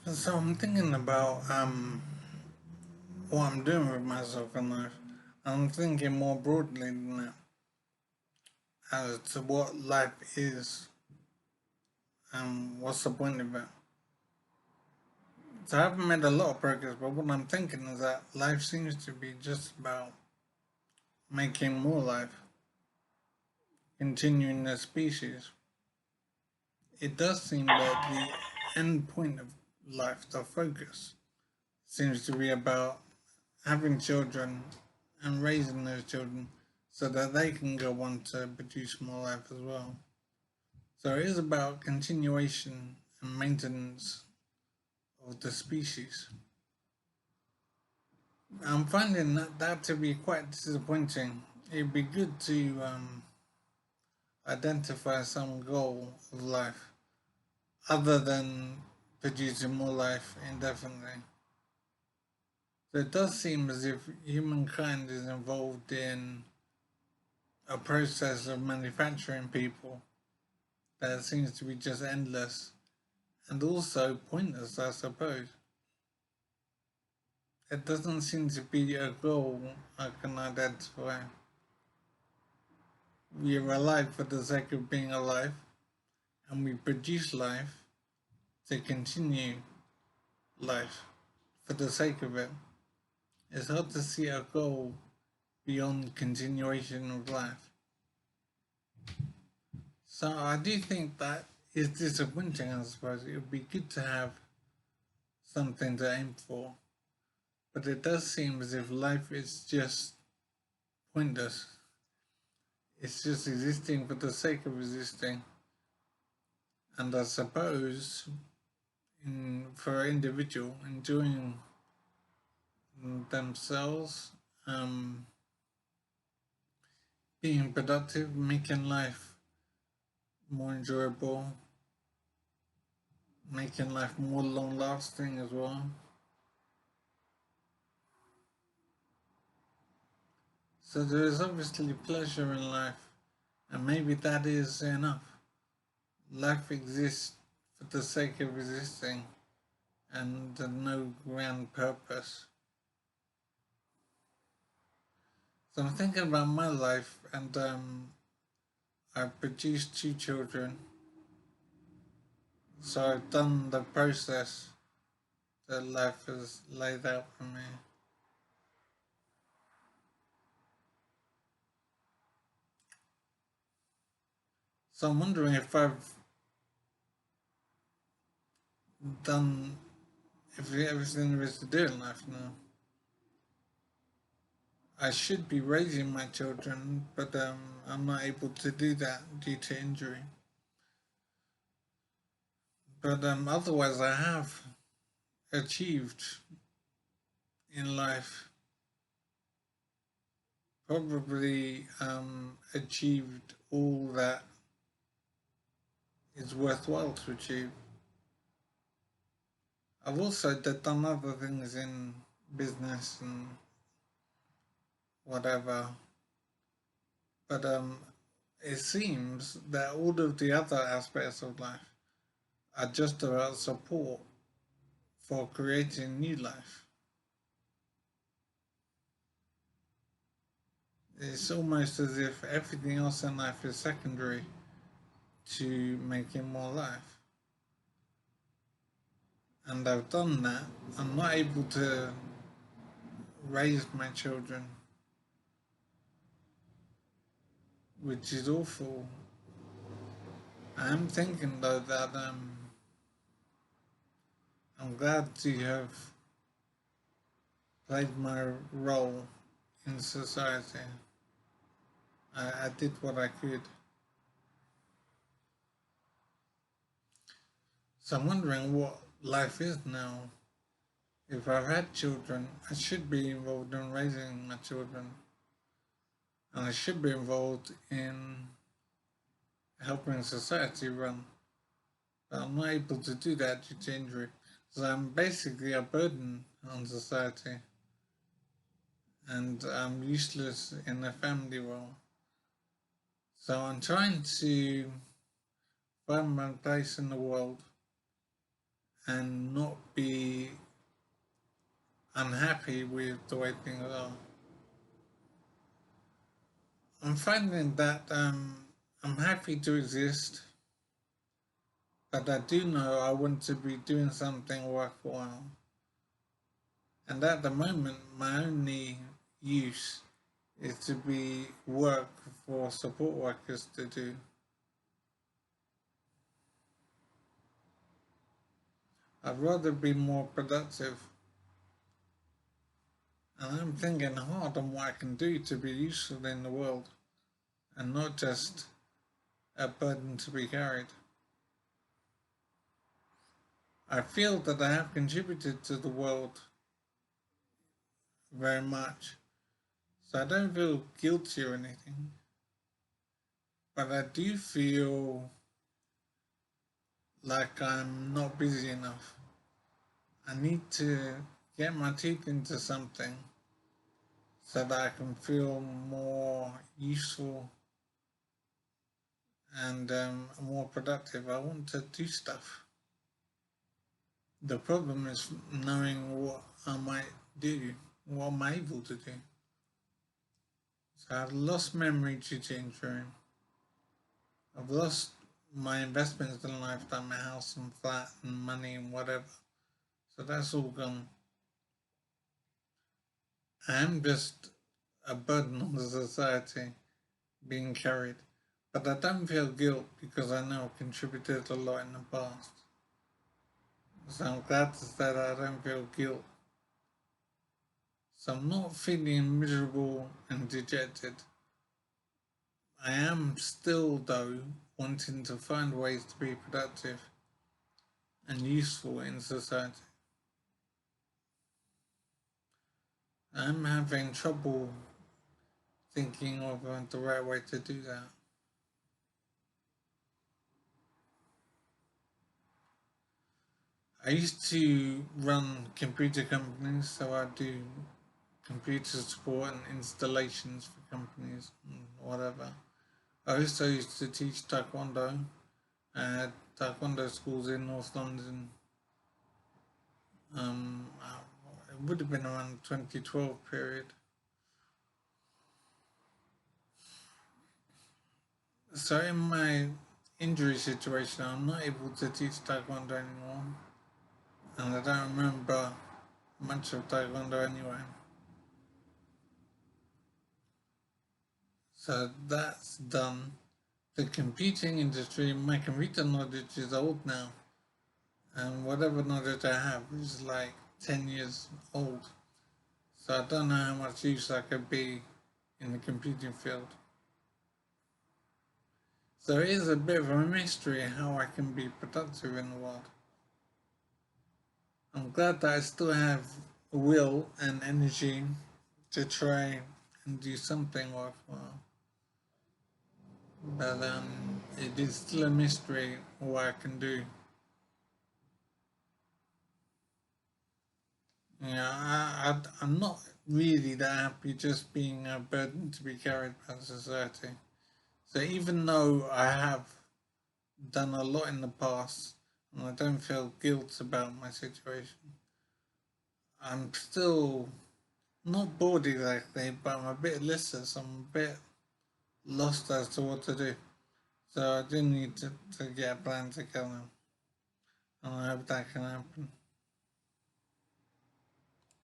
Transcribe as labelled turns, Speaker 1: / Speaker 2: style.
Speaker 1: So I'm thinking about what I'm doing with myself in life. I'm thinking more broadly than that as to what life is and what's the point of it. So I haven't made a lot of progress, but what I'm thinking is that life seems to be just about making more life, continuing the species. It does seem that the end point of life, the focus, seems to be about having children and raising those children so that they can go on to produce more life as well. So it is about continuation and maintenance of the species. I'm finding that to be quite disappointing. It'd be good to identify some goal of life other than producing more life indefinitely. So it does seem as if humankind is involved in a process of manufacturing people that seems to be just endless and also pointless, I suppose. It doesn't seem to be a goal I can identify. We are alive for the sake of being alive, and we produce life to continue life for the sake of it. It's hard to see a goal beyond continuation of life. So I do think that is disappointing, I suppose. It would be good to have something to aim for. But it does seem as if life is just pointless. It's just existing for the sake of existing. And I suppose for an individual enjoying themselves, um, being productive, making life more enjoyable, making life more long lasting as well. So there is obviously pleasure in life, and maybe that is enough. Life exists for the sake of existing and no grand purpose. So I'm thinking about my life, and I've produced two children. So I've done the process that life has laid out for me. So I'm wondering if I've done everything there is to do in life now. I should be raising my children, but I'm not able to do that due to injury. But otherwise, I have achieved in life, probably achieved all that is worthwhile to achieve. I've also done other things in business and whatever, but it seems that all of the other aspects of life are just about support for creating new life. It's almost as if everything else in life is secondary to making more life. And I've done that. I'm not able to raise my children, which is awful. I'm thinking though that I'm glad to have played my role in society. I did what I could. So I'm wondering what life is now. If I've had children, I should be involved in raising my children. And I should be involved in helping society run. But I'm not able to do that due to injury. So I'm basically a burden on society. And I'm useless in a family role. So I'm trying to find my place in the world and not be unhappy with the way things are. I'm finding that I'm happy to exist, but I do know I want to be doing something worthwhile. And at the moment, my only use is to be work for support workers to do. I'd rather be more productive. And I'm thinking hard on what I can do to be useful in the world and not just a burden to be carried. I feel that I have contributed to the world very much, so I don't feel guilty or anything. But I do feel like I'm not busy enough. I need to get my teeth into something so that I can feel more useful and more productive. I want to do stuff. The problem is knowing what I might do, what I'm able to do. So I've lost memory to change room. I've lost my investments in life, like my house and flat and money and whatever. So that's all gone. I am just a burden on the society being carried. But I don't feel guilt because I know I've contributed a lot in the past. So I'm glad to say that I don't feel guilt. So I'm not feeling miserable and dejected. I am still, though, wanting to find ways to be productive and useful in society. I'm having trouble thinking of the right way to do that. I used to run computer companies, so I do computer support and installations for companies and whatever. I also used to teach Taekwondo at Taekwondo schools in North London. It would have been around 2012 period. So in my injury situation, I'm not able to teach Taekwondo anymore, and I don't remember much of Taekwondo anyway. So that's done. The computing industry, my computer knowledge is old now, and whatever knowledge I have is like 10 years old. So I don't know how much use I could be in the computing field. So it is a bit of a mystery how I can be productive in the world. I'm glad that I still have will and energy to try and do something worthwhile. But it is still a mystery what I can do. Yeah, I'm not really that happy just being a burden to be carried by society. So even though I have done a lot in the past and I don't feel guilt about my situation, I'm still not bored exactly, but I'm a bit listless. I'm a bit lost as to what to do. So I do need to get a plan together, and I hope that can happen.